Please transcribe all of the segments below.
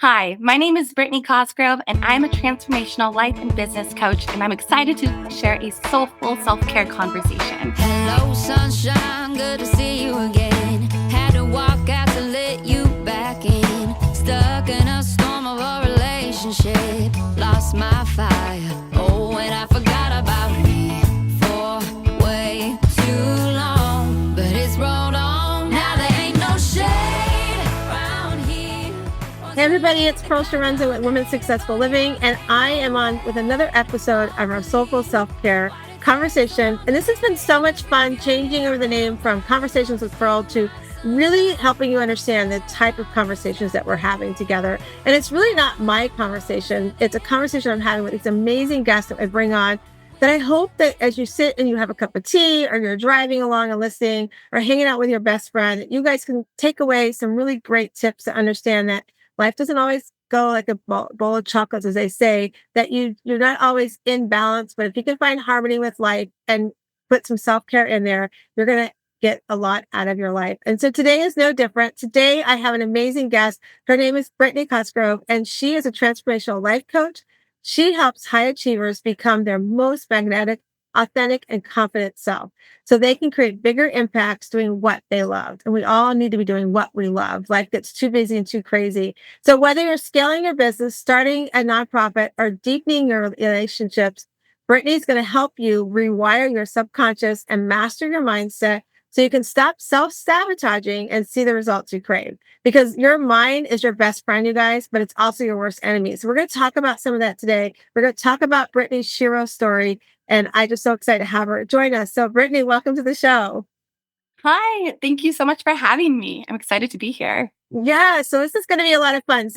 Hi, my name is Brittni Cosgrove, and I'm a transformational life and business coach, and I'm excited to share a soulful self-care conversation. Hello, sunshine, good to see you again. Had to walk out to let you back in. Stuck in a storm of a relationship. Lost my fire. Oh, and I forgot about me for way too long. But it's rolled on. Now there ain't no shade around here. Hey everybody, it's Pearl Sharenza with Women's Successful Living, and I am on with another episode of our Soulful Self-Care Conversation. And this has been so much fun, changing over the name from Conversations with Pearl to really helping you understand the type of conversations that we're having together. And it's really not my conversation. It's a conversation I'm having with these amazing guests that I bring on that I hope that as you sit and you have a cup of tea or you're driving along and listening or hanging out with your best friend, that you guys can take away some really great tips to understand that life doesn't always go like a bowl of chocolates, as they say, that you're not always in balance. But if you can find harmony with life and put some self-care in there, you're going to get a lot out of your life. And so today is no different. Today, I have an amazing guest. Her name is Brittni Cosgrove, and she is a transformational life coach. She helps high achievers become their most magnetic, authentic, and confident self so they can create bigger impacts doing what they love. And we all need to be doing what we love. Life gets too busy and too crazy. So whether you're scaling your business, starting a nonprofit, or deepening your relationships, Brittni's going to help you rewire your subconscious and master your mindset so you can stop self-sabotaging and see the results you crave. Because your mind is your best friend, you guys, but it's also your worst enemy. So we're going to talk about some of that today. We're going to talk about Brittni's SHERO story, and I'm just so excited to have her join us. So Brittni, welcome to the show. Hi, thank you so much for having me. I'm excited to be here. Yeah, so this is going to be a lot of fun.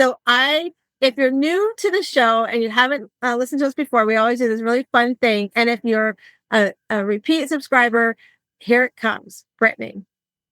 If you're new to the show and you haven't listened to us before, we always do this really fun thing. And if you're a repeat subscriber, here it comes. Brittni,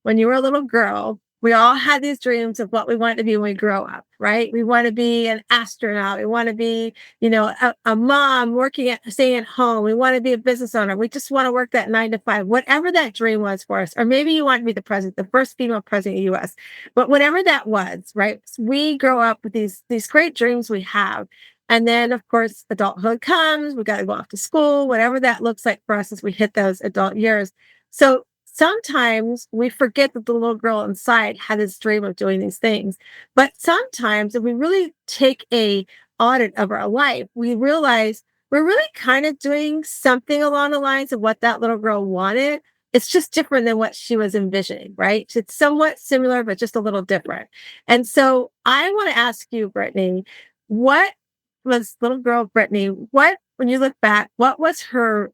when you were a little girl, we all had these dreams of what we wanted to be when we grow up, right? We want to be an astronaut. We want to be, a mom staying at home. We want to be a business owner. We just want to work that 9 to 5, whatever that dream was for us. Or maybe you want to be the president, the first female president of the US. But whatever that was, right? We grow up with these great dreams we have. And then, of course, adulthood comes. We got to go off to school, whatever that looks like for us as we hit those adult years. So sometimes we forget that the little girl inside had this dream of doing these things. But sometimes if we really take a audit of our life, we realize we're really kind of doing something along the lines of what that little girl wanted. It's just different than what she was envisioning, right? It's somewhat similar, but just a little different. And so I want to ask you, Brittni, what was little girl Brittni, when you look back, what was her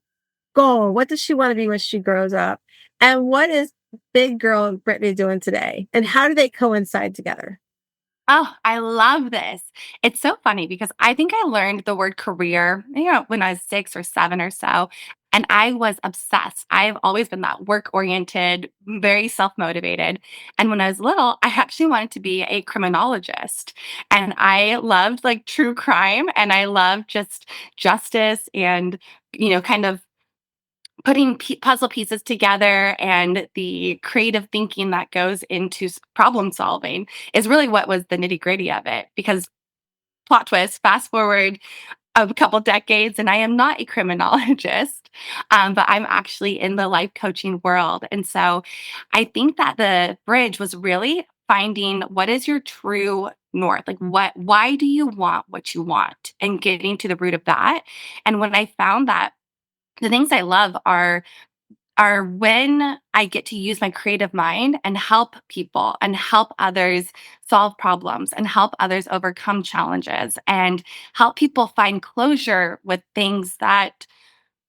goal? What does she want to be when she grows up? And what is big girl Brittni doing today? And how do they coincide together? Oh, I love this. It's so funny because I think I learned the word career, when I was 6 or 7 or so. And I was obsessed. I've always been that work oriented, very self motivated. And when I was little, I actually wanted to be a criminologist. And I loved like true crime and I loved just justice and, kind of putting puzzle pieces together and the creative thinking that goes into problem solving is really what was the nitty gritty of it. Because plot twist, fast forward a couple decades, and I am not a criminologist, but I'm actually in the life coaching world. And so I think that the bridge was really finding what is your true north, like why do you want what you want, and getting to the root of that. And when I found that, the things I love are when I get to use my creative mind and help people and help others solve problems and help others overcome challenges and help people find closure with things that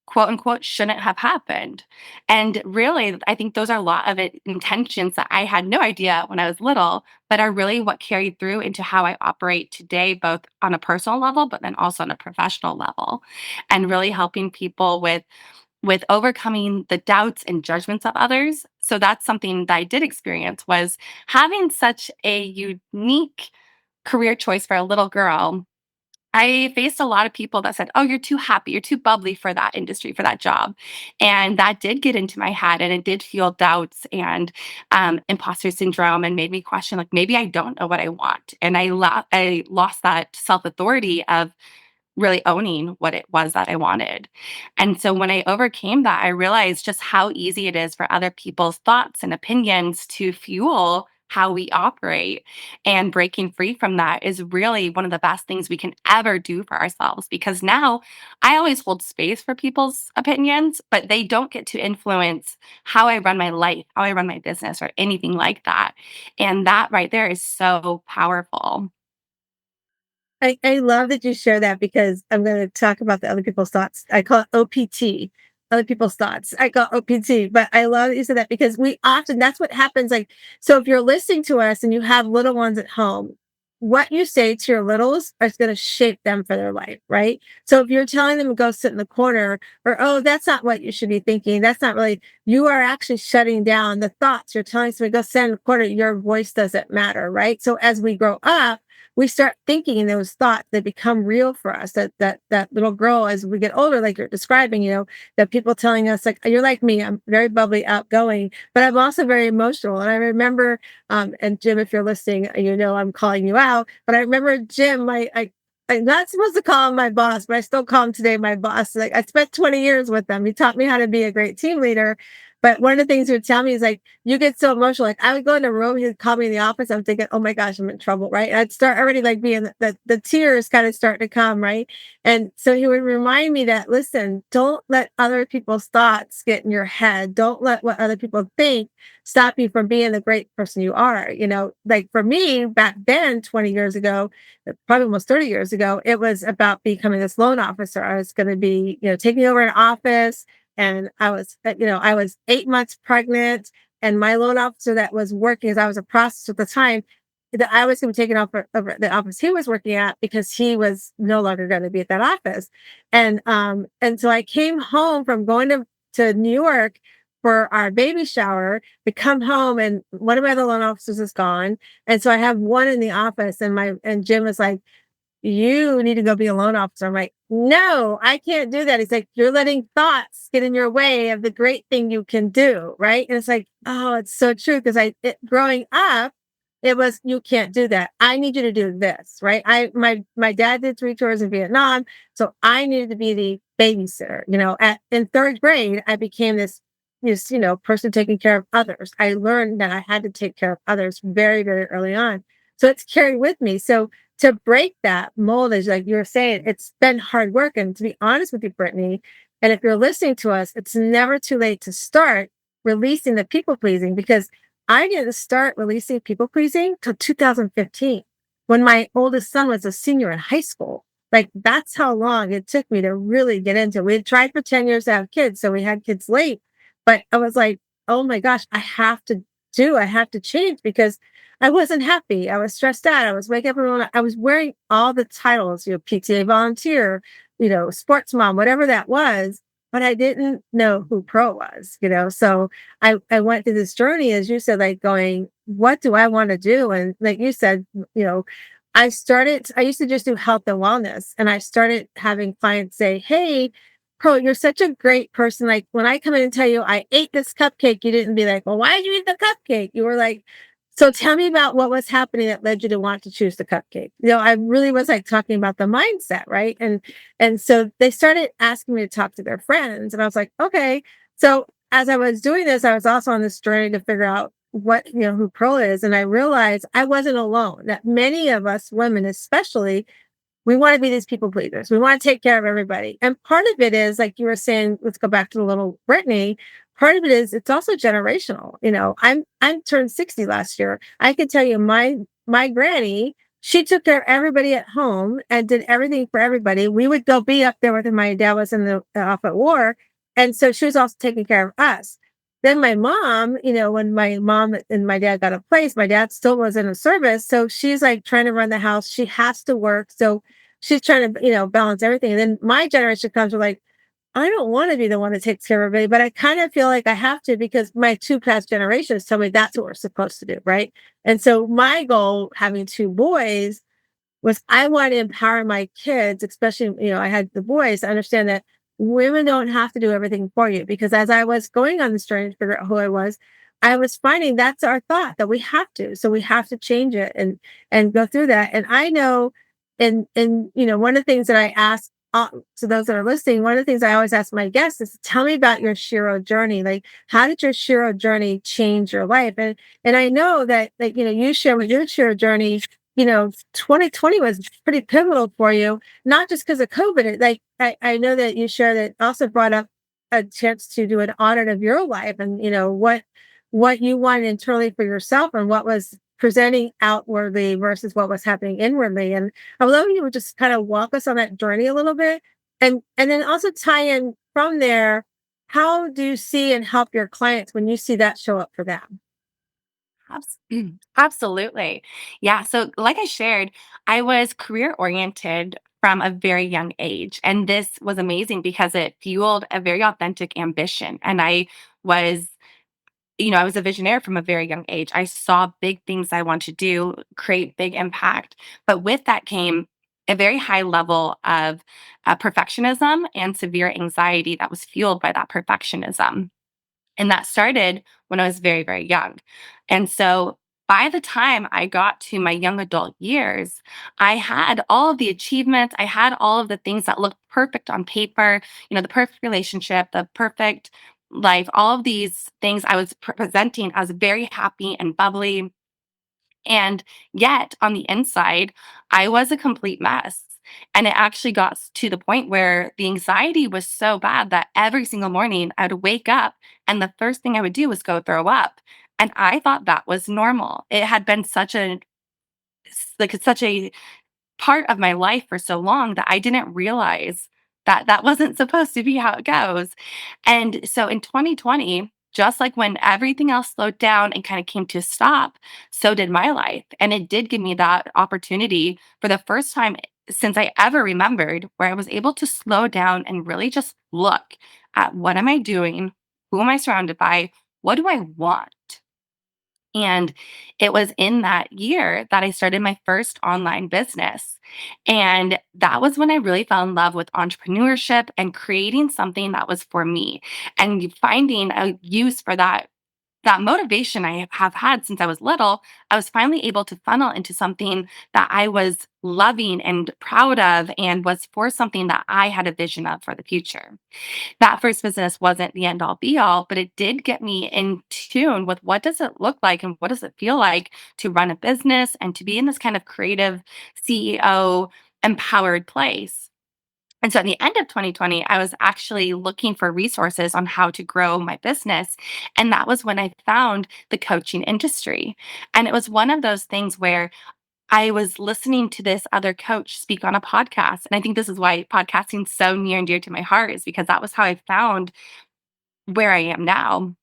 quote unquote shouldn't have happened. And really, I think those are a lot of intentions that I had no idea when I was little, but are really what carried through into how I operate today, both on a personal level, but then also on a professional level, and really helping people with overcoming the doubts and judgments of others. So that's something that I did experience, was having such a unique career choice for a little girl. I faced a lot of people that said, "Oh, you're too happy, you're too bubbly for that industry, for that job." And that did get into my head, and it did fuel doubts and imposter syndrome, and made me question, like, maybe I don't know what I want. And I lost that self authority of really owning what it was that I wanted. And so when I overcame that, I realized just how easy it is for other people's thoughts and opinions to fuel how we operate. And breaking free from that is really one of the best things we can ever do for ourselves, because now I always hold space for people's opinions, but they don't get to influence how I run my life, how I run my business, or anything like that. And that right there is so powerful. I love that you share that because I'm going to talk about the other people's thoughts. I call it OPT, other people's thoughts. I call it OPT, but I love that you said that because we often, that's what happens. Like, so if you're listening to us and you have little ones at home, what you say to your littles is going to shape them for their life, right? So if you're telling them to go sit in the corner or, oh, that's not what you should be thinking, that's not really, you are actually shutting down the thoughts. You're telling somebody, go sit in the corner, your voice doesn't matter, right? So as we grow up, we start thinking those thoughts that become real for us. That little girl, as we get older, like you're describing, that people telling us, like, you're like me, I'm very bubbly, outgoing, but I'm also very emotional. And I remember, and Jim, if you're listening, I'm calling you out, but I remember Jim, I'm not supposed to call him my boss, but I still call him today my boss. Like, I spent 20 years with him. He taught me how to be a great team leader. But one of the things he would tell me is like, you get so emotional. Like, I would go in a room, he'd call me in the office. I'm thinking, oh my gosh, I'm in trouble, right? And I'd start already like being the tears kind of start to come, right? And so he would remind me that, listen, don't let other people's thoughts get in your head. Don't let what other people think stop you from being the great person you are. Like for me back then, 20 years ago, probably almost 30 years ago, it was about becoming this loan officer. I was going to be, taking over an office. And I was 8 months pregnant, and my loan officer that was working, as I was a processor at the time, that I was going to be taking over the office he was working at because he was no longer going to be at that office. And so I came home from going to New York for our baby shower. We come home and one of my other loan officers is gone. And so I have one in the office, and Jim was like, you need to go be a loan officer. I'm like, no, I can't do that. He's like, you're letting thoughts get in your way of the great thing you can do. Right. And it's like, oh, it's so true. Because growing up, it was, you can't do that. I need you to do this. Right. My dad did 3 tours in Vietnam. So I needed to be the babysitter. In third grade, I became this person taking care of others. I learned that I had to take care of others very, very early on. So it's carried with me. So to break that mold, as like you were saying, it's been hard work. And to be honest with you, Brittni, and if you're listening to us, it's never too late to start releasing the people pleasing, because I didn't start releasing people pleasing till 2015 when my oldest son was a senior in high school. Like, that's how long it took me to really get into it. We had tried for 10 years to have kids, so we had kids late. But I was like, oh my gosh, I have to change because I wasn't happy. I was stressed out. I was waking up and I was wearing all the titles, PTA volunteer, sports mom, whatever that was, but I didn't know who Pro was. So I went through this journey, as you said, like going, what do I want to do? And like you said, I used to just do health and wellness, and I started having clients say, hey, Pro, you're such a great person. Like, when I come in and tell you I ate this cupcake, you didn't be like, well, why did you eat the cupcake? You were like, so tell me about what was happening that led you to want to choose the cupcake. I really was like talking about the mindset, right? And so they started asking me to talk to their friends, and I was like, okay. So as I was doing this, I was also on this journey to figure out who Pro is, and I realized I wasn't alone. That many of us women, especially, we want to be these people pleasers. We want to take care of everybody. And part of it is, like you were saying, let's go back to the little Brittni. Part of it is it's also generational. I'm turned 60 last year. I can tell you my granny, she took care of everybody at home and did everything for everybody. We would go be up there with her. My dad was in the off at war. And so she was also taking care of us. Then my mom, when my mom and my dad got a place, my dad still was in a service. So she's like trying to run the house. She has to work. So she's trying to, balance everything. And then my generation comes with like, I don't want to be the one that takes care of everybody, but I kind of feel like I have to because my two past generations tell me that's what we're supposed to do. Right. And so my goal, having two boys, was I want to empower my kids, especially, I had the boys, to understand that women don't have to do everything for you. Because as I was going on this journey to figure out who I was finding that's our thought that we have to. So we have to change it and go through that. And I know, and one of the things that I ask to those that are listening, one of the things I always ask my guests is, tell me about your SHERO journey. Like, how did your SHERO journey change your life? And I know that, like, you share with your SHERO journey, 2020 was pretty pivotal for you, not just because of COVID. Like, I know that you share that also brought up a chance to do an audit of your life, and what you wanted internally for yourself and what was presenting outwardly versus what was happening inwardly. And I would love you would just kind of walk us on that journey a little bit, and then also tie in from there. How do you see and help your clients when you see that show up for them? Absolutely. Yeah. So, like I shared, I was career oriented from a very young age. And this was amazing because it fueled a very authentic ambition. And was, I was a visionary from a very young age. I saw big things I want to do, create big impact. But with that came a very high level of perfectionism and severe anxiety that was fueled by that perfectionism. And that started when I was very, very young. And so by the time I got to my young adult years, I had all of the achievements, I had all of the things that looked perfect on paper, the perfect relationship, the perfect life, all of these things I was presenting as very happy and bubbly, and yet on the inside, I was a complete mess. And it actually got to the point where the anxiety was so bad that every single morning I would wake up and the first thing I would do was go throw up. And I thought that was normal. It had been such a part of my life for so long that I didn't realize that that wasn't supposed to be how it goes. And so in 2020, just like when everything else slowed down and kind of came to a stop, so did my life. And it did give me that opportunity for the first time since I ever remembered, where I was able to slow down and really just look at, what am I doing? Who am I surrounded by? What do I want? And it was in that year that I started my first online business. And that was when I really fell in love with entrepreneurship and creating something that was for me and finding a use for that motivation I have had since I was little. I was finally able to funnel into something that I was loving and proud of and was for something that I had a vision of for the future. That first business wasn't the end all be all, but it did get me in tune with, what does it look like and what does it feel like to run a business and to be in this kind of creative CEO empowered place. And so at the end of 2020, I was actually looking for resources on how to grow my business. And that was when I found the coaching industry. And it was one of those things where I was listening to this other coach speak on a podcast. And I think this is why podcasting is so near and dear to my heart, is because that was how I found where I am now.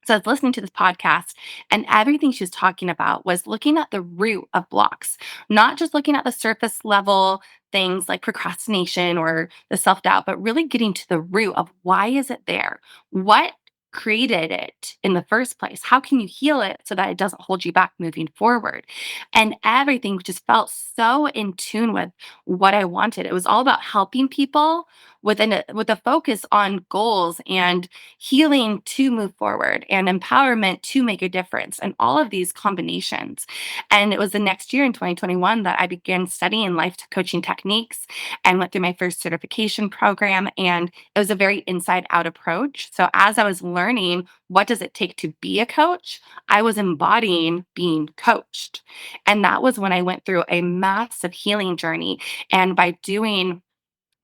So I was listening to this podcast, and everything she was talking about was looking at the root of blocks, not just looking at the surface level things like procrastination or the self doubt, but really getting to the root of, why is it there? What created it in the first place? How can you heal it so that it doesn't hold you back moving forward? And everything just felt so in tune with what I wanted. It was all about helping people with a focus on goals and healing to move forward and empowerment to make a difference, and all of these combinations. And it was the next year in 2021 that I began studying life coaching techniques and went through my first certification program. And it was a very inside out approach. So as I was learning, what does it take to be a coach, I was embodying being coached. And that was when I went through a massive healing journey. And by doing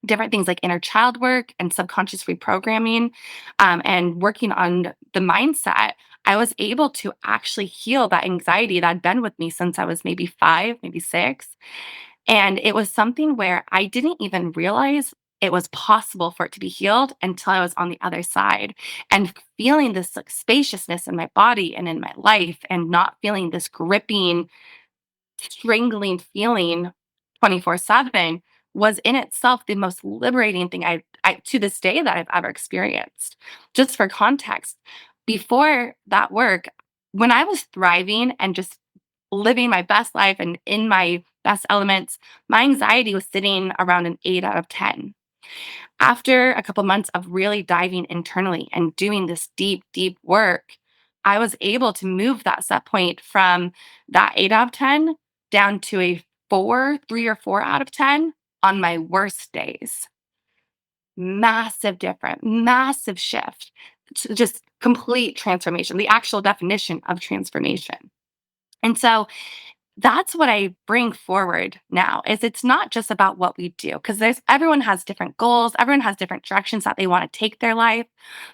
different things like inner child work and subconscious reprogramming, and working on the mindset, I was able to actually heal that anxiety that had been with me since I was maybe 5, maybe 6. And it was something where I didn't even realize it was possible for it to be healed until I was on the other side and feeling this like spaciousness in my body and in my life, and not feeling this gripping, strangling feeling 24/7 was in itself the most liberating thing I to this day that I've ever experienced. Just for context, before that work, when I was thriving and just living my best life and in my best elements, my anxiety was sitting around an 8 out of 10. After a couple months of really diving internally and doing this deep, deep work, I was able to move that set point from that 8 out of 10 down to a 4, 3 or 4 out of 10 on my worst days. Massive difference, massive shift, just complete transformation, the actual definition of transformation. And so that's what I bring forward now is it's not just about what we do because there's everyone has different goals, everyone has different directions that they want to take their life,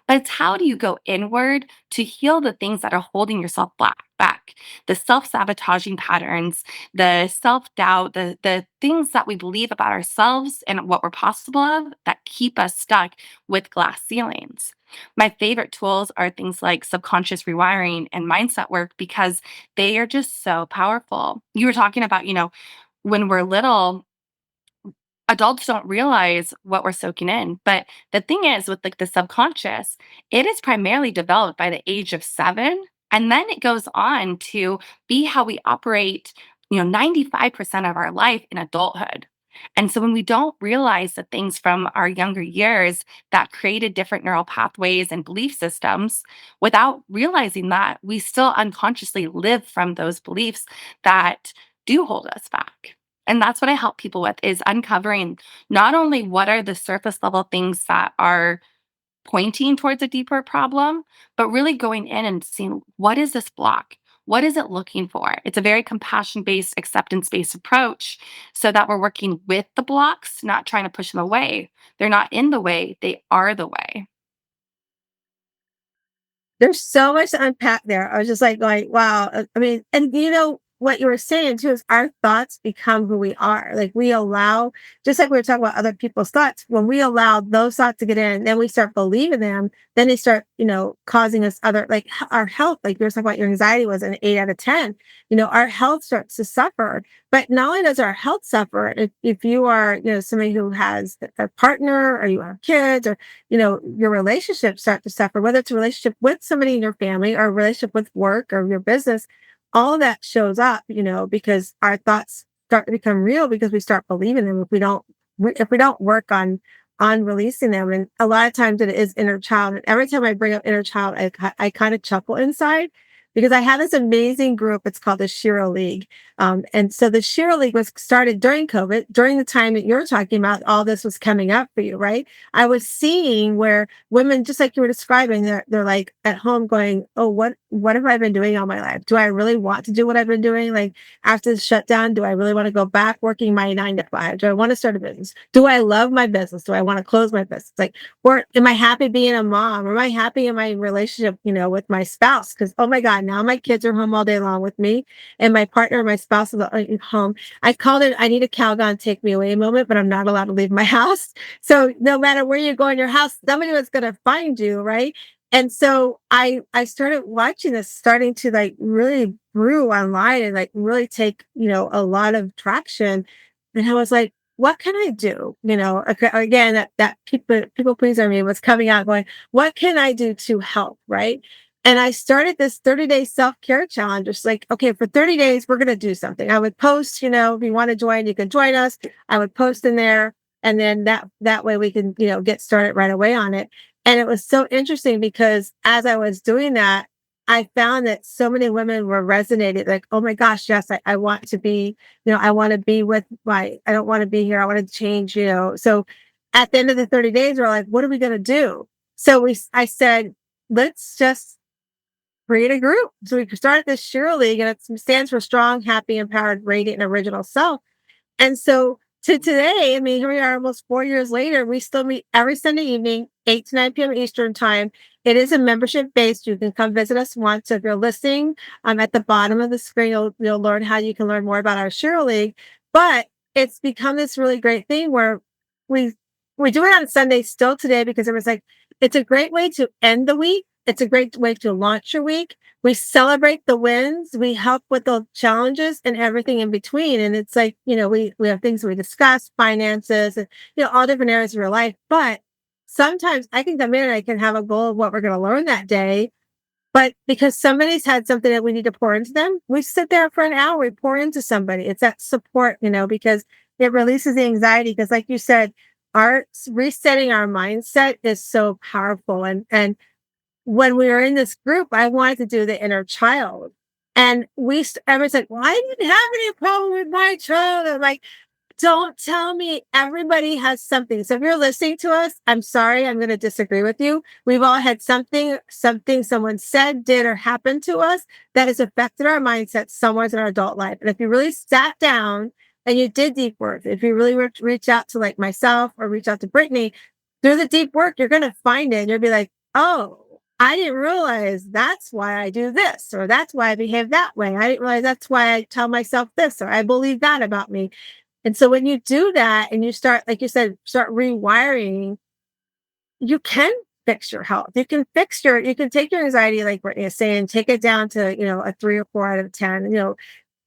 but it's how do you go inward to heal the things that are holding yourself back, the self-sabotaging patterns, the self-doubt, the things that we believe about ourselves and what we're possible of that keep us stuck with glass ceilings. My favorite tools are things like subconscious rewiring and mindset work because they are just so powerful. You were talking about, when we're little, adults don't realize what we're soaking in. But the thing is, with like the subconscious, it is primarily developed by the age of 7. And then it goes on to be how we operate, 95% of our life in adulthood. And so when we don't realize the things from our younger years that created different neural pathways and belief systems, without realizing that, we still unconsciously live from those beliefs that do hold us back. And that's what I help people with is uncovering not only what are the surface level things that are pointing towards a deeper problem, but really going in and seeing what is this block? What is it looking for? It's a very compassion based, acceptance based approach so that we're working with the blocks, not trying to push them away. They're not in the way, they are the way. There's so much to unpack there. I was just like going, wow. I mean, and what you were saying too is our thoughts become who we are. Like we allow, just like we were talking about other people's thoughts, when we allow those thoughts to get in, then we start believing them, then they start, causing us other, like our health, like you were talking about your anxiety was an 8 out of 10, our health starts to suffer. But not only does our health suffer, if you are, somebody who has a partner or you have kids or your relationships start to suffer, whether it's a relationship with somebody in your family or a relationship with work or your business, all of that shows up, because our thoughts start to become real because we start believing them if we don't work on releasing them. And a lot of times it is inner child. And every time I bring up inner child, I kind of chuckle inside because I have this amazing group. It's called the SHERO League. And so the SHERO League was started during COVID, during the time that you're talking about, all this was coming up for you, right? I was seeing where women, just like you were describing, they're like at home going, oh, what have I been doing all my life? Do I really want to do what I've been doing? Like after the shutdown, do I really want to go back working my 9 to 5? Do I want to start a business? Do I love my business? Do I want to close my business? Like, or am I happy being a mom? Am I happy in my relationship, with my spouse? Because, oh my God, now my kids are home all day long with me and my partner, my spouse is home. I called it, I need a Calgon take me away moment, but I'm not allowed to leave my house. So no matter where you go in your house, somebody was going to find you, right? And so I started watching this starting to like really brew online and like really take, a lot of traction. And I was like, what can I do? Again, that people pleaser me was coming out going, what can I do to help? Right. And I started this 30-day self-care challenge. Just like, okay, for 30 days, we're going to do something. I would post, if you want to join, you can join us. I would post in there. And then that way we can, get started right away on it. And it was so interesting because as I was doing that, I found that so many women were resonating like, oh my gosh, yes, I want to be, I want to be I don't want to be here. I want to change, So at the end of the 30 days, we're like, what are we going to do? So I said, let's just create a group. So we started this SHERO League and it stands for Strong, Happy, Empowered, Radiant, and Original Self. And so to today, I mean, here we are almost 4 years later, we still meet every Sunday evening, 8 to 9 p.m. Eastern time. It is a membership based. You can come visit us once. So if you're listening, at the bottom of the screen, you'll learn how you can learn more about our SHERO League. But it's become this really great thing where we we do it on Sunday still today because it was like, it's a great way to end the week. It's a great way to launch your week. We celebrate the wins. We help with the challenges and everything in between. And it's like, we have things we discuss, finances, and, all different areas of your life. But sometimes I can come in and I can have a goal of what we're going to learn that day. But because somebody's had something that we need to pour into them, we sit there for an hour, we pour into somebody. It's that support, because it releases the anxiety. Because, like you said, resetting our mindset is so powerful. And when we were in this group, I wanted to do the inner child. And everyone's like, well, I didn't have any problem with my child. I'm like, don't tell me everybody has something. So if you're listening to us, I'm sorry, I'm going to disagree with you. We've all had something someone said, did, or happened to us that has affected our mindset somewhere in our adult life. And if you really sat down and you did deep work, if you really reach out to like myself or reach out to Brittni, through the deep work, you're going to find it. And you'll be like, oh, I didn't realize that's why I do this, or that's why I behave that way. I didn't realize that's why I tell myself this, or I believe that about me. And so when you do that and you start, like you said, start rewiring, you can fix your health. You can take your anxiety, like Brittni is saying, take it down to, a 3 or 4 out of 10. The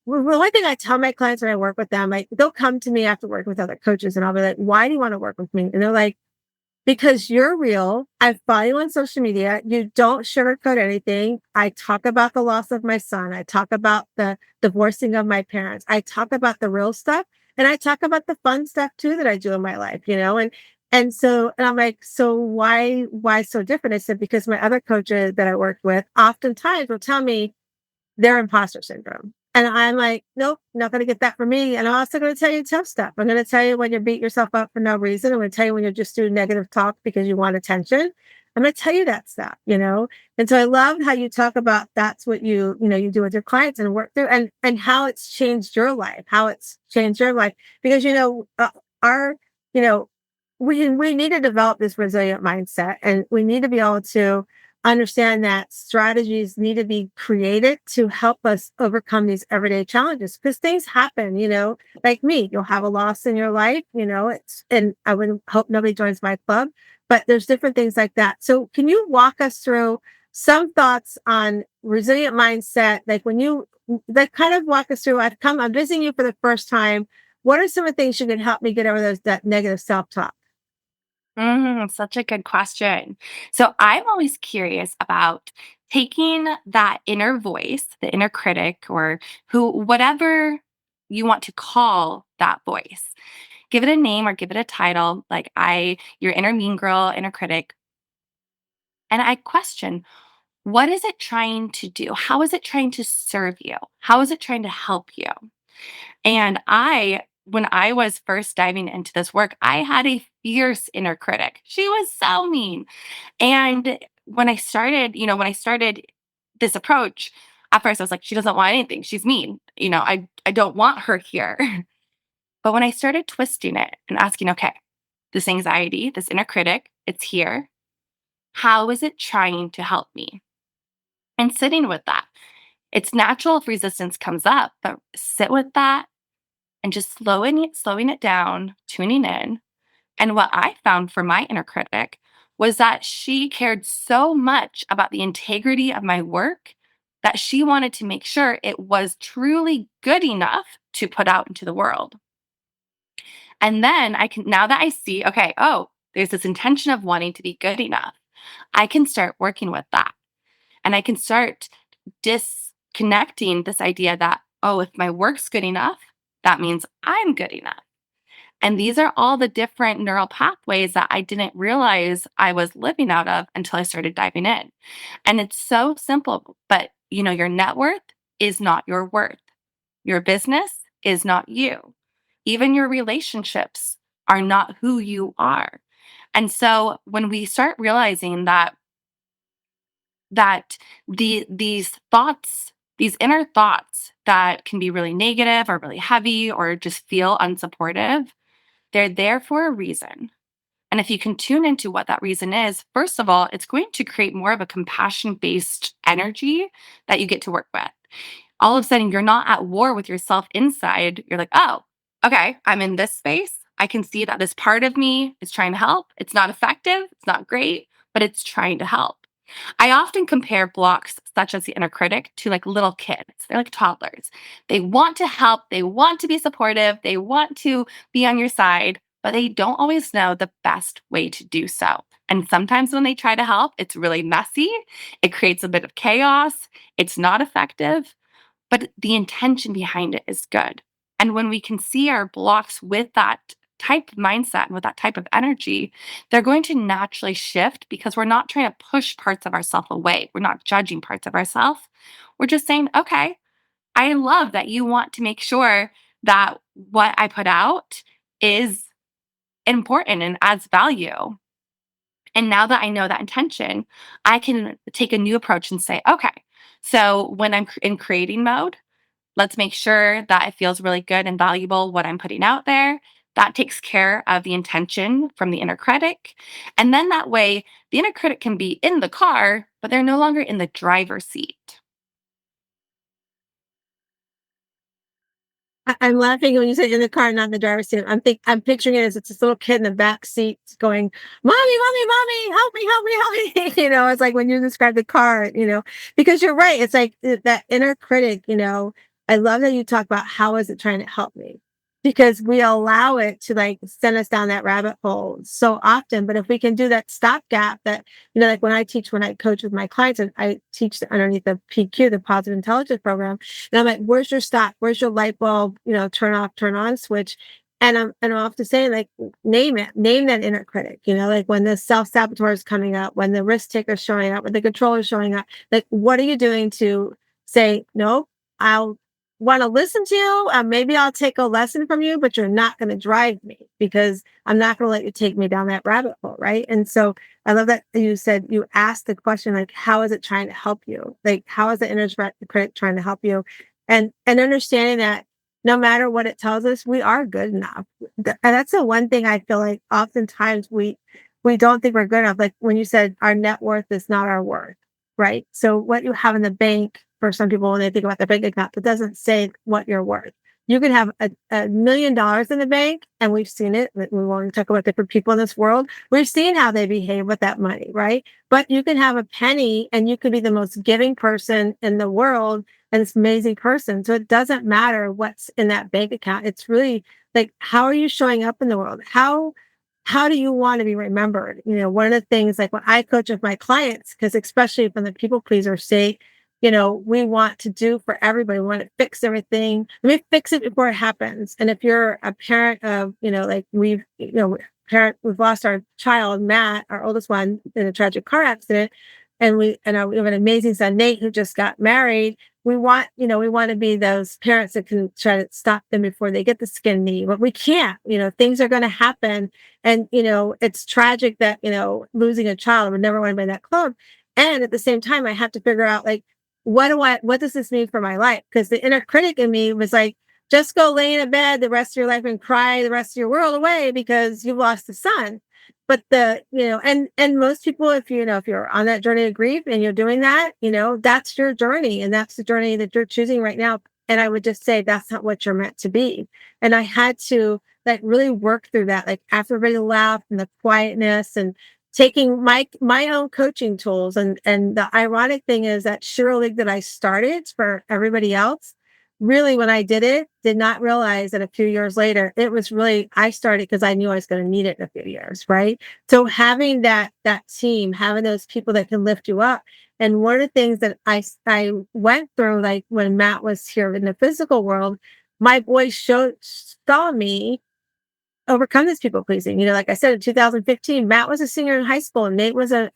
one thing I tell my clients when I work with them, like they'll come to me after working with other coaches and I'll be like, why do you want to work with me? And they're like, because you're real. I follow you on social media. You don't sugarcoat anything. I talk about the loss of my son. I talk about the divorcing of my parents. I talk about the real stuff. And I talk about the fun stuff too that I do in my life, and I'm like, so why so different? I said, because my other coaches that I worked with oftentimes will tell me their imposter syndrome. And I'm like, nope, not going to get that from me. And I'm also going to tell you tough stuff. I'm going to tell you when you beat yourself up for no reason. I'm going to tell you when you're just doing negative talk because you want attention. I'm going to tell you that stuff. And so I love how you talk about that's what you do with your clients and work through and how it's changed your life, because, our, you know, we need to develop this resilient mindset, and we need to be able to understand that strategies need to be created to help us overcome these everyday challenges, because things happen, like me, you'll have a loss in your life, and I would hope nobody joins my club, but there's different things like that. So can you walk us through some thoughts on resilient mindset? Like kind of walk us through, I'm visiting you for the first time. What are some of the things you can help me get over that negative self-talk? Such a good question. So I'm always curious about taking that inner voice, the inner critic, or whatever you want to call that voice. Give it a name or give it a title, like your inner mean girl, inner critic. And I question, what is it trying to do? How is it trying to serve you? How is it trying to help you? And when I was first diving into this work, I had a fierce inner critic. She was so mean. And when I started this approach, at first I was like, she doesn't want anything. She's mean. I don't want her here. But when I started twisting it and asking, okay, this anxiety, this inner critic, it's here. How is it trying to help me? And sitting with that. It's natural if resistance comes up, but sit with that and just slowing it down, tuning in. And what I found for my inner critic was that she cared so much about the integrity of my work that she wanted to make sure it was truly good enough to put out into the world. And then now that I see, okay, oh, there's this intention of wanting to be good enough, I can start working with that. And I can start disconnecting this idea that, oh, if my work's good enough, that means I'm good enough. And these are all the different neural pathways that I didn't realize I was living out of until I started diving in. And it's so simple, but your net worth is not your worth. Your business is not you. Even your relationships are not who you are. And so when we start realizing that these thoughts, these inner thoughts that can be really negative or really heavy or just feel unsupportive, they're there for a reason. And if you can tune into what that reason is, first of all, it's going to create more of a compassion based energy that you get to work with. All of a sudden, you're not at war with yourself inside. You're like, oh, okay, I'm in this space. I can see that this part of me is trying to help. It's not effective. It's not great, but it's trying to help. I often compare blocks such as the inner critic to like little kids. They're like toddlers. They want to help. They want to be supportive. They want to be on your side, but they don't always know the best way to do so. And sometimes when they try to help, it's really messy. It creates a bit of chaos. It's not effective, but the intention behind it is good. And when we can see our blocks with that type of mindset and with that type of energy, they're going to naturally shift because we're not trying to push parts of ourselves away. We're not judging parts of ourselves. We're just saying, okay, I love that you want to make sure that what I put out is important and adds value. And now that I know that intention, I can take a new approach and say, okay, so when I'm in creating mode, let's make sure that it feels really good and valuable what I'm putting out there. That takes care of the intention from the inner critic. And then that way, the inner critic can be in the car, but they're no longer in the driver's seat. I'm laughing when you say in the car, not in the driver's seat. I'm picturing it as it's this little kid in the back seat going, "Mommy, mommy, mommy, help me, help me, help me." It's like when you describe the car, because you're right. It's like that inner critic. I love that you talk about how is it trying to help me, because we allow it to like send us down that rabbit hole so often. But if we can do that stopgap, that like when I coach with my clients, and I teach underneath the PQ, the Positive Intelligence Program. And I'm like, where's your stop? Where's your light bulb, turn off, turn on switch? And I'm often saying, like, name it, name that inner critic, like when the self-saboteur is coming up, when the risk taker is showing up, when the controller is showing up, like, what are you doing to say, no, I'll want to listen to you. Maybe I'll take a lesson from you, but you're not going to drive me because I'm not going to let you take me down that rabbit hole. Right. And so I love that you said you asked the question, like, how is it trying to help you? Like, how is the inner critic trying to help you? And understanding that no matter what it tells us, we are good enough. And that's the one thing I feel like oftentimes we don't think we're good enough. Like when you said our net worth is not our worth, right? So what you have in the bank for some people when they think about their bank account, it doesn't say what you're worth. You can have $1 million in the bank, and we've seen it. We want to talk about different people in this world. We've seen how they behave with that money, right? But you can have a penny, and you could be the most giving person in the world, and this amazing person. So it doesn't matter what's in that bank account. It's really like, how are you showing up in the world? How do you want to be remembered? One of the things, like when I coach with my clients, because especially from the people pleaser state, we want to do for everybody. We want to fix everything. Let me fix it before it happens. And if you're a parent of, like we've lost our child, Matt, our oldest one, in a tragic car accident. And we have an amazing son, Nate, who just got married. We want to be those parents that can try to stop them before they get the skin knee, but we can't. Things are going to happen. And, it's tragic that, losing a child, I would never want to be in that club. And at the same time, I have to figure out, like, what does this mean for my life? Because the inner critic in me was like, just go lay in a bed the rest of your life and cry the rest of your world away because you lost a son. But and most people, if you're on that journey of grief and you're doing that, that's your journey, and that's the journey that you're choosing right now. And I would just say that's not what you're meant to be. And I had to like really work through that, like after everybody left and the quietness and taking my own coaching tools. And the ironic thing is that SHERO League that I started for everybody else, really, when I did not realize that a few years later, it was really, I started because I knew I was going to need it in a few years, right? So having that team, having those people that can lift you up. And one of the things that I went through, like when Matt was here in the physical world, my boys saw me overcome this people pleasing. Like I said, in 2015, Matt was a senior in high school and Nate was a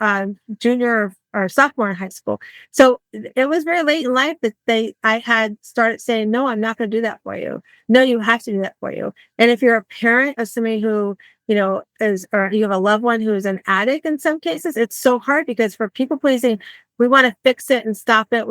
junior or sophomore in high school. So it was very late in life that I had started saying, no, I'm not going to do that for you. No, you have to do that for you. And if you're a parent of somebody who, or you have a loved one who is an addict in some cases, it's so hard because for people pleasing, we want to fix it and stop it.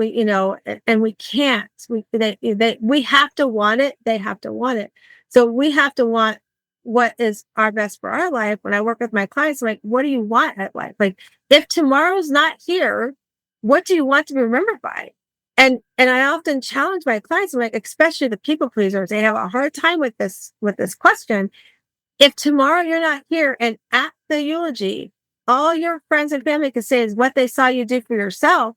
And we can't. We have to want it. They have to want it. So we have to want what is our best for our life. When I work with my clients, I'm like, what do you want at life? Like, if tomorrow's not here, what do you want to be remembered by? And I often challenge my clients, I'm like, especially the people pleasers, they have a hard time with this question. If tomorrow you're not here and at the eulogy, all your friends and family can say is what they saw you do for yourself,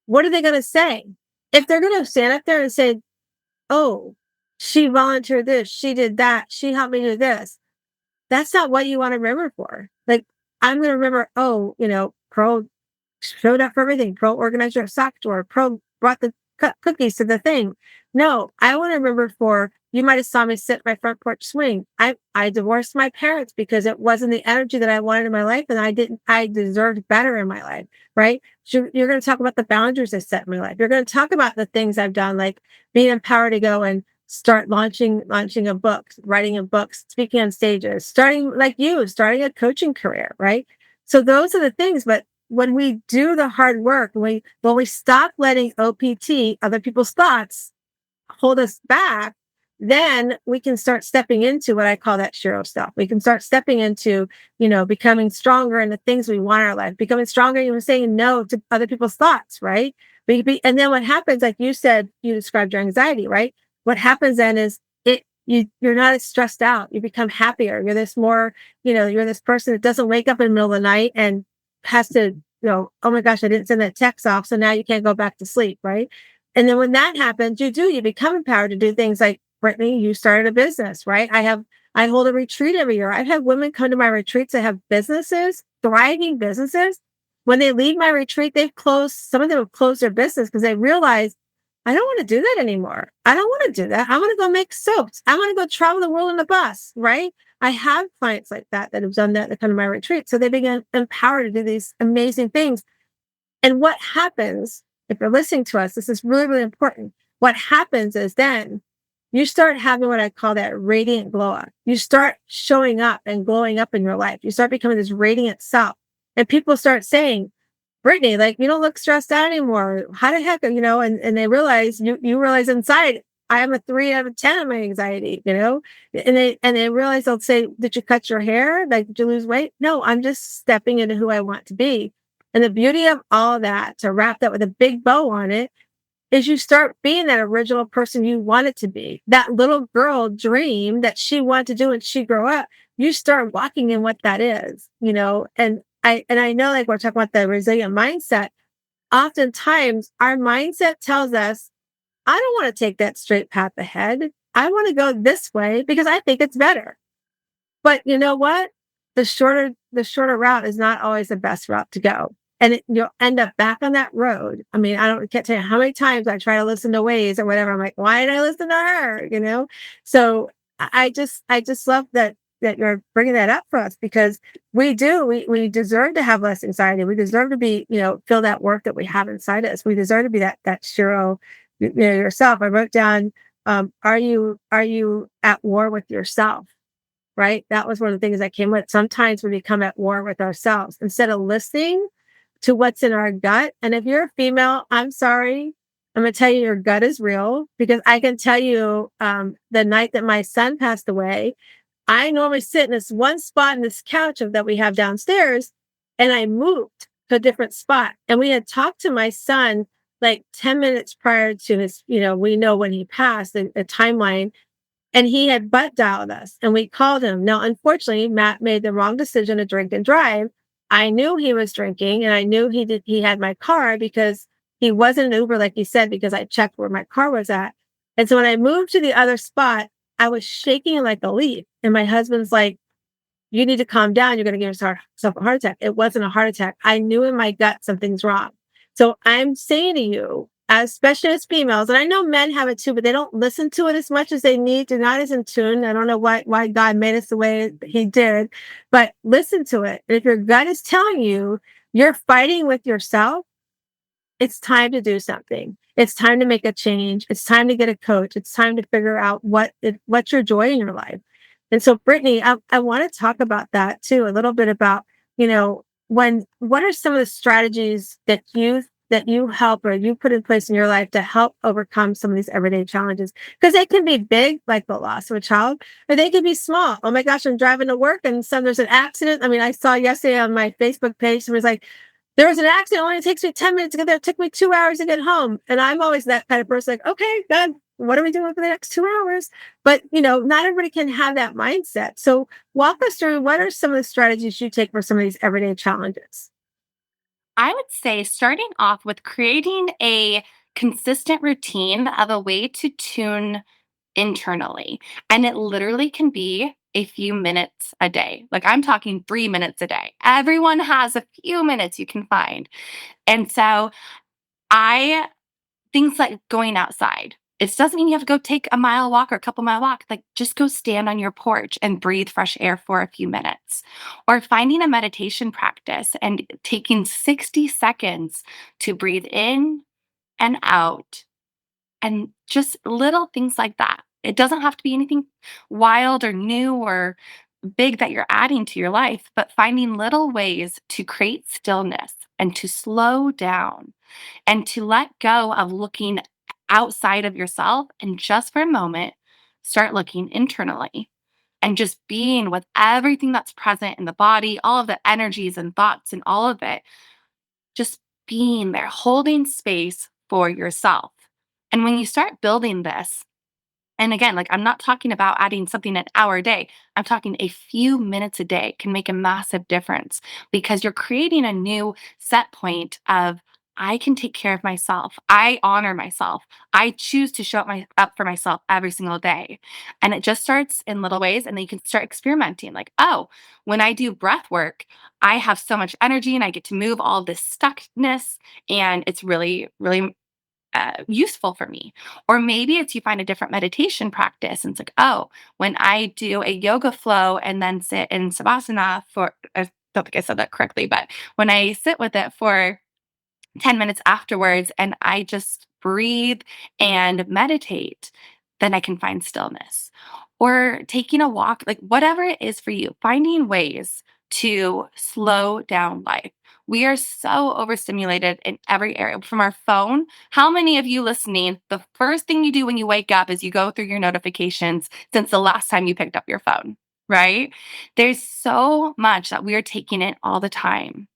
what are they going to say? If they're going to stand up there and say, oh, she volunteered this, she did that, she helped me do this. That's not what you want to remember for. Like, I'm going to remember, oh, Pearl showed up for everything. Pearl organized your sock drawer. Pearl brought the cookies to the thing. No, I want to remember for you might have saw me sit my front porch swing. I divorced my parents because it wasn't the energy that I wanted in my life, and I deserved better in my life, right? So you're going to talk about the boundaries I set in my life. You're going to talk about the things I've done, like being empowered to go and start launching a book, writing a book, speaking on stages, starting a coaching career, right? So those are the things. But when we do the hard work, when we stop letting OPT, other people's thoughts, hold us back, then we can start stepping into what I call that SHERO stuff. We can start stepping into, becoming stronger in the things we want in our life, becoming stronger, even saying no to other people's thoughts, right? And then what happens, like you said, you described your anxiety, right? What happens then is you're not as stressed out. You become happier. You're this more, you're this person that doesn't wake up in the middle of the night and has to, oh my gosh, I didn't send that text off. So now you can't go back to sleep, right? And then when that happens, you become empowered to do things like Brittni, you started a business, right? I hold a retreat every year. I've had women come to my retreats that have businesses, thriving businesses. When they leave my retreat, some of them have closed their business because they realize I don't want to do that anymore. I don't want to do that. I want to go make soaps. I want to go travel the world on a bus, right? I have clients like that have done that come to my retreat. So they begin empowered to do these amazing things. And what happens, if you're listening to us, this is really, really important. What happens is then you start having what I call that radiant glow up. You start showing up and glowing up in your life. You start becoming this radiant self. And people start saying, Brittni, like, you don't look stressed out anymore. How the heck, and they realize, you realize inside, I am a 3 out of 10 on my anxiety, and they realize, they'll say, did you cut your hair? Like, did you lose weight? No, I'm just stepping into who I want to be. And the beauty of all that, to wrap that with a big bow on it, is you start being that original person you wanted to be. That little girl dream that she wanted to do when she grew up, you start walking in what that is, and I know, like, we're talking about the resilient mindset. Oftentimes our mindset tells us, I don't want to take that straight path ahead. I want to go this way because I think it's better. But you know what? The shorter route is not always the best route to go. And you'll end up back on that road. I mean, can't tell you how many times I try to listen to Waze or whatever. I'm like, why did I listen to her? So I just love that you're bringing that up for us, because we deserve to have less anxiety. We deserve to be, feel that work that we have inside us. We deserve to be that SHERO, yourself. I wrote down, are you at war with yourself? Right? That was one of the things that came with. Sometimes we become at war with ourselves instead of listening to what's in our gut. And if you're a female, I'm sorry, I'm going to tell you, your gut is real, because I can tell you, the night that my son passed away, I normally sit in this one spot in this couch that we have downstairs, and I moved to a different spot. And we had talked to my son like 10 minutes prior to his, we know when he passed, a timeline, and he had butt dialed us, and we called him. Now, unfortunately, Matt made the wrong decision to drink and drive. I knew he was drinking, and I knew he had my car, because he wasn't an Uber, like he said, because I checked where my car was at. And so when I moved to the other spot, I was shaking like a leaf. And my husband's like, you need to calm down. You're going to give yourself a heart attack. It wasn't a heart attack. I knew in my gut something's wrong. So I'm saying to you, especially as females, and I know men have it too, but they don't listen to it as much as they need. They're not as in tune. I don't know why God made us the way he did, but listen to it. And if your gut is telling you you're fighting with yourself, it's time to do something. It's time to make a change. It's time to get a coach. It's time to figure out what's your joy in your life. And so, Brittni, I want to talk about that too, a little bit about, what are some of the strategies that you help, or you put in place in your life to help overcome some of these everyday challenges? Because they can be big, like the loss of a child, or they can be small. Oh my gosh, I'm driving to work and there's an accident. I mean, I saw yesterday on my Facebook page, someone was like, there was an accident. It only takes me 10 minutes to get there. It took me 2 hours to get home. And I'm always that kind of person, like, okay, God, what are we doing for the next 2 hours? But, not everybody can have that mindset. So walk us through, what are some of the strategies you take for some of these everyday challenges? I would say starting off with creating a consistent routine of a way to tune internally. And it literally can be a few minutes a day. Like I'm talking 3 minutes a day. Everyone has a few minutes you can find. And so I things like going outside. It doesn't mean you have to go take a mile walk or a couple mile walk. Like just go stand on your porch and breathe fresh air for a few minutes. Or finding a meditation practice and taking 60 seconds to breathe in and out and just little things like that. It doesn't have to be anything wild or new or big that you're adding to your life, but finding little ways to create stillness and to slow down and to let go of looking outside of yourself and just for a moment start looking internally and just being with everything that's present in the body, all of the energies and thoughts and all of it, just being there, holding space for yourself. And when you start building this, and again, like I'm not talking about adding something an hour a day. I'm talking a few minutes a day can make a massive difference because you're creating a new set point of I can take care of myself. I honor myself. I choose to show up for myself every single day. And it just starts in little ways. And then you can start experimenting like, oh, when I do breath work, I have so much energy and I get to move all this stuckness. And it's really, really useful for me. Or maybe it's you find a different meditation practice and it's like, oh, when I do a yoga flow and then sit in savasana for, I don't think I said that correctly, but when I sit with it for 10 minutes afterwards and I just breathe and meditate, then I can find stillness. Or taking a walk, like whatever it is for you, finding ways to slow down life. We are so overstimulated in every area from our phone. How many of you listening, the first thing you do when you wake up is you go through your notifications since the last time you picked up your phone, right? There's so much that we are taking in all the time.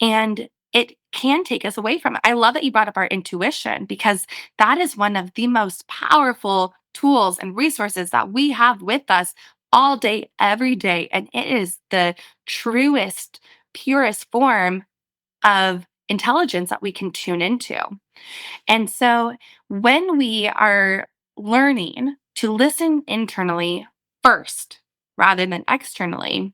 And it can take us away from it. I love that you brought up our intuition because that is one of the most powerful tools and resources that we have with us all day, every day. And it is the truest, purest form of intelligence that we can tune into. And so when we are learning to listen internally first rather than externally,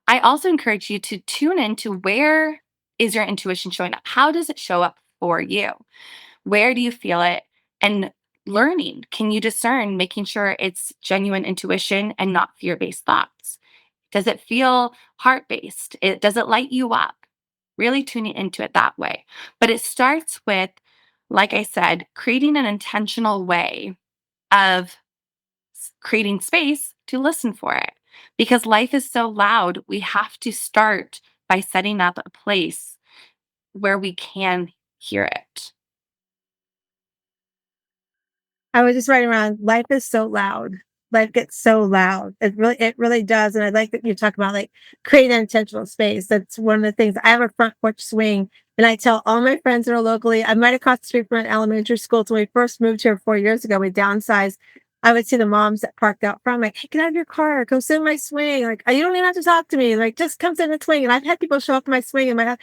I also encourage you to tune into where is your intuition showing up? How does it show up for you? Where do you feel it? And learning, can you discern, making sure it's genuine intuition and not fear based thoughts? Does it feel heart based? Does it light you up? Really tuning into it that way. But it starts with, like I said, creating an intentional way of creating space to listen for it. Because life is so loud, we have to start by setting up a place where we can hear it. I was just writing around, life is so loud. Life gets so loud. It really does. And I like that you talk about like creating an intentional space. That's one of the things. I have a front porch swing and I tell all my friends that are locally, I'm right across the street from an elementary school. So when we first moved here 4 years ago, we downsized. I would see the moms that parked out front, like, hey, get out of your car, come sit in my swing. Like, you don't even have to talk to me. Like, just come sit in the swing. And I've had people show up in my swing and my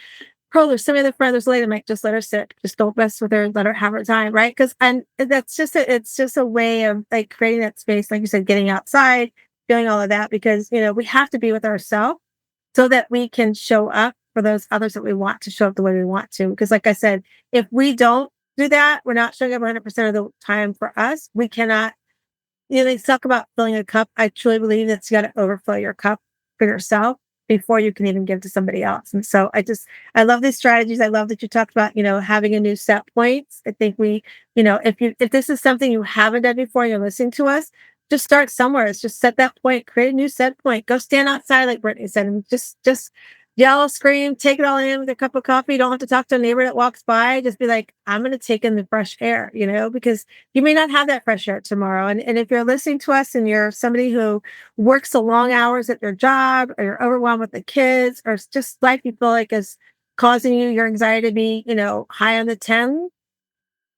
Pearl, there's so many other friends late. I'm like, just let her sit. Just don't mess with her. Let her have her time, right? Because and that's just it's just a way of like creating that space, like you said, getting outside, feeling all of that. Because we have to be with ourselves so that we can show up for those others that we want to show up the way we want to. Because, like I said, if we don't do that, we're not showing up 100% of the time for us. We cannot. They talk about filling a cup. I truly believe that you got to overflow your cup for yourself before you can even give to somebody else. And so I love these strategies. I love that you talked about, having a new set points. I think if this is something you haven't done before and you're listening to us, just start somewhere. It's just set that point, create a new set point, go stand outside, like Brittni said, and just yell, scream, take it all in with a cup of coffee. You don't have to talk to a neighbor that walks by. Just be like, I'm going to take in the fresh air, because you may not have that fresh air tomorrow. And if you're listening to us and you're somebody who works the long hours at their job or you're overwhelmed with the kids or it's just life you feel like is causing your anxiety to be, high on the 10,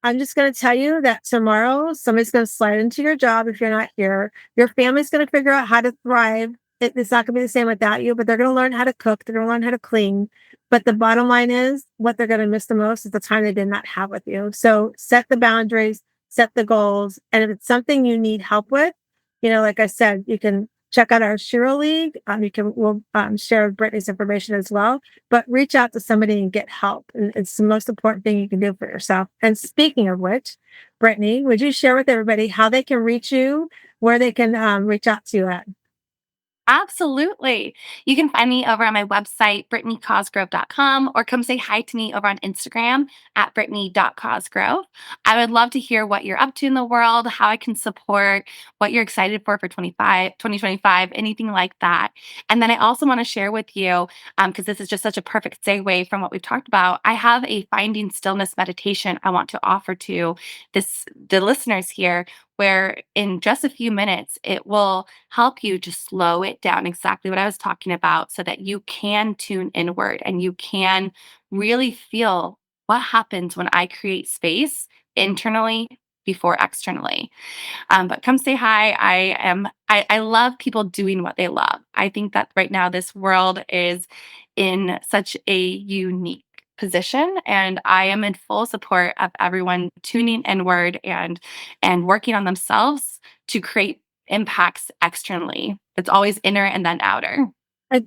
I'm just going to tell you that tomorrow somebody's going to slide into your job if you're not here. Your family's going to figure out how to thrive. It's not going to be the same without you, but they're going to learn how to cook. They're going to learn how to clean. But the bottom line is what they're going to miss the most is the time they did not have with you. So set the boundaries, set the goals. And if it's something you need help with, like I said, you can check out our SHERO League. We'll share Brittni's information as well, but reach out to somebody and get help. And it's the most important thing you can do for yourself. And speaking of which, Brittni, would you share with everybody how they can reach you, where they can reach out to you at? Absolutely. You can find me over on my website, brittnicosgrove.com, or come say hi to me over on Instagram at brittni.cosgrove. I would love to hear what you're up to in the world, how I can support, what you're excited for 2025, anything like that. And then I also want to share with you, because this is just such a perfect segue from what we've talked about. I have a finding stillness meditation I want to offer to the listeners here, where in just a few minutes, it will help you just slow it down, exactly what I was talking about, so that you can tune inward and you can really feel what happens when I create space internally before externally. But come say hi. I love people doing what they love. I think that right now this world is in such a unique position, and I am in full support of everyone tuning inward and working on themselves to create impacts externally. It's always inner and then outer.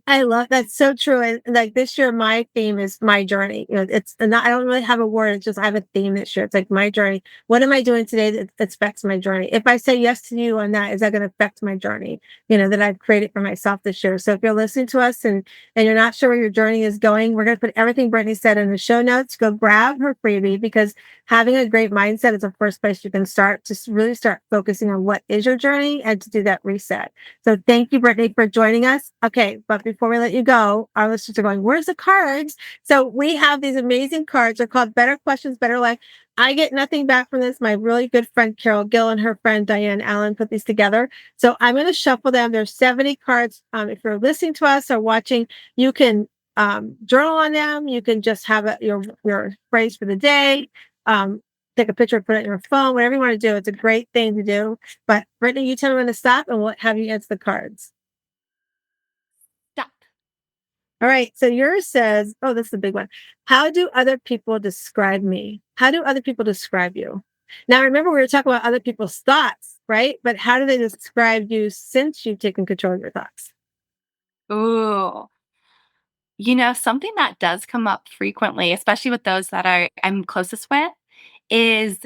I love that's so true. And like this year, my theme is my journey. It's not, I don't really have a word. It's just I have a theme this year. It's like my journey. What am I doing today that affects my journey? If I say yes to you on that, is that going to affect my journey? That I've created for myself this year. So if you're listening to us and you're not sure where your journey is going, we're going to put everything Brittni said in the show notes. Go grab her freebie, because having a great mindset is the first place you can start to really start focusing on what is your journey and to do that reset. So thank you, Brittni, for joining us. Okay, but before we let you go, our listeners are going, where's the cards? So we have these amazing cards. They're called Better Questions, Better Life. I get nothing back from this. My really good friend Carol Gill and her friend Diane Allen put these together. So I'm going to shuffle them. There's 70 cards. If you're listening to us or watching, you can journal on them. You can just have your phrase for the day. Take a picture, put it in your phone, whatever you want to do. It's a great thing to do. But Brittni, you tell me when to stop and we'll have you answer the cards. Stop. All right. So yours says, oh, this is a big one. How do other people describe me? How do other people describe you? Now, remember, we were talking about other people's thoughts, right? But how do they describe you since you've taken control of your thoughts? Ooh. Something that does come up frequently, especially with those that I'm closest with, is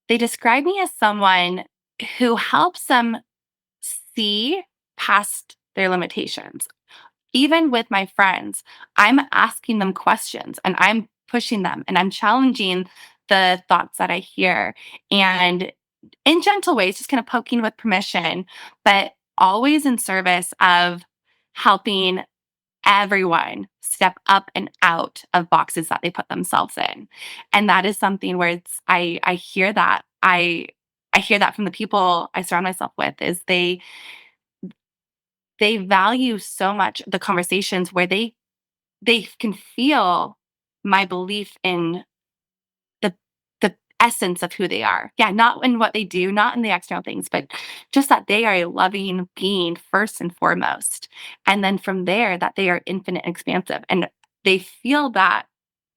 they describe me as someone who helps them see past their limitations. Even with my friends, I'm asking them questions and I'm pushing them and I'm challenging the thoughts that I hear, and in gentle ways, just kind of poking with permission, but always in service of helping everyone step up and out of boxes that they put themselves in. And that is something where I hear that. I hear that from the people I surround myself with, is they value so much the conversations where they can feel my belief in the essence of who they are. Yeah, not in what they do, not in the external things, but just that they are a loving being first and foremost. And then from there, that they are infinite and expansive. And they feel that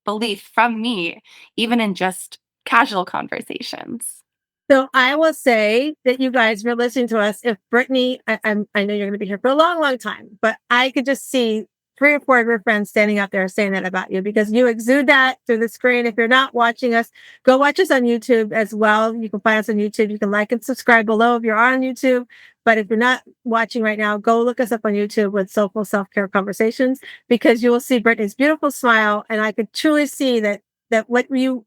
belief from me, even in just casual conversations. So I will say that you guys, if you're listening to us, if Brittni, I know you're going to be here for a long, long time, but I could just see 3 or 4 of your friends standing out there saying that about you, because you exude that through the screen. If you're not watching us, go watch us on YouTube as well. You can find us on YouTube. You can like and subscribe below if you're on YouTube. But if you're not watching right now, go look us up on YouTube with Soulful Selfcare Conversations, because you will see Brittni's beautiful smile. And I could truly see that what you've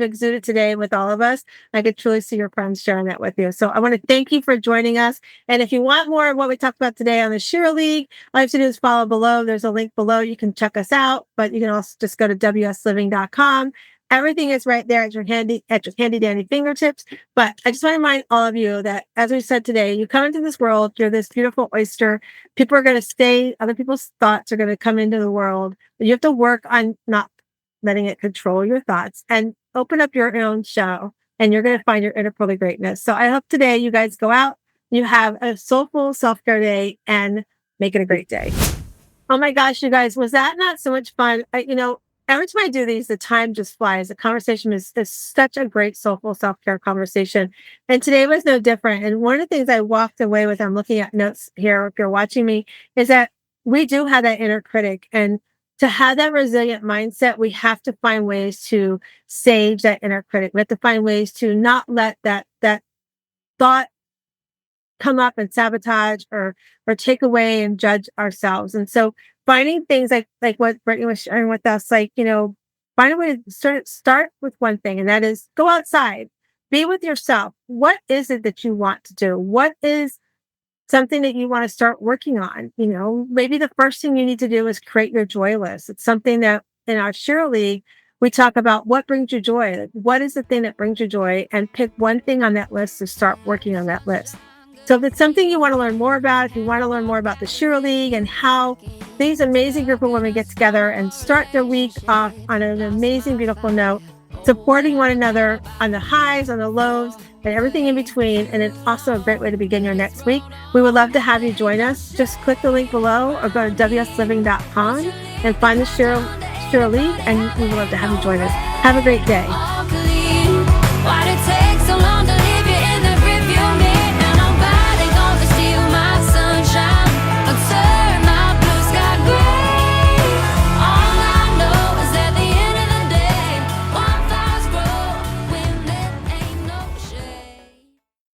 exuded today with all of us, I could truly see your friends sharing that with you. So I want to thank you for joining us. And if you want more of what we talked about today on the SHERO League, all you have to do is follow below. There's a link below. You can check us out, but you can also just go to wsliving.com. Everything is right there at your handy dandy fingertips. But I just want to remind all of you that, as we said today, you come into this world, you're this beautiful oyster. People are going to stay, other people's thoughts are going to come into the world. But you have to work on not letting it control your thoughts and open up your own show, and you're going to find your inner pearly greatness. So I hope today you guys go out, you have a soulful self-care day, and make it a great day. Oh my gosh, you guys, was that not so much fun? every time I do these, the time just flies. The conversation is such a great soulful self-care conversation. And today was no different. And one of the things I walked away with, I'm looking at notes here, if you're watching me, is that we do have that inner critic. And to have that resilient mindset, we have to find ways to sage that inner critic. We have to find ways to not let that thought come up and sabotage or take away and judge ourselves. And so finding things like what Brittni was sharing with us, like, find a way to start with one thing, and that is go outside, be with yourself. What is it that you want to do? What is something that you want to start working on? Maybe the first thing you need to do is create your joy list. It's something that in our SHERO League, we talk about what brings you joy. Like, what is the thing that brings you joy? And pick one thing on that list to start working on that list. So if it's something you want to learn more about, if you want to learn more about the SHERO League and how these amazing group of women get together and start their week off on an amazing, beautiful note, supporting one another on the highs, on the lows, and everything in between. And it's also a great way to begin your next week. We would love to have you join us. Just click the link below or go to wsliving.com and find the SHERO League, and we would love to have you join us. Have a great day.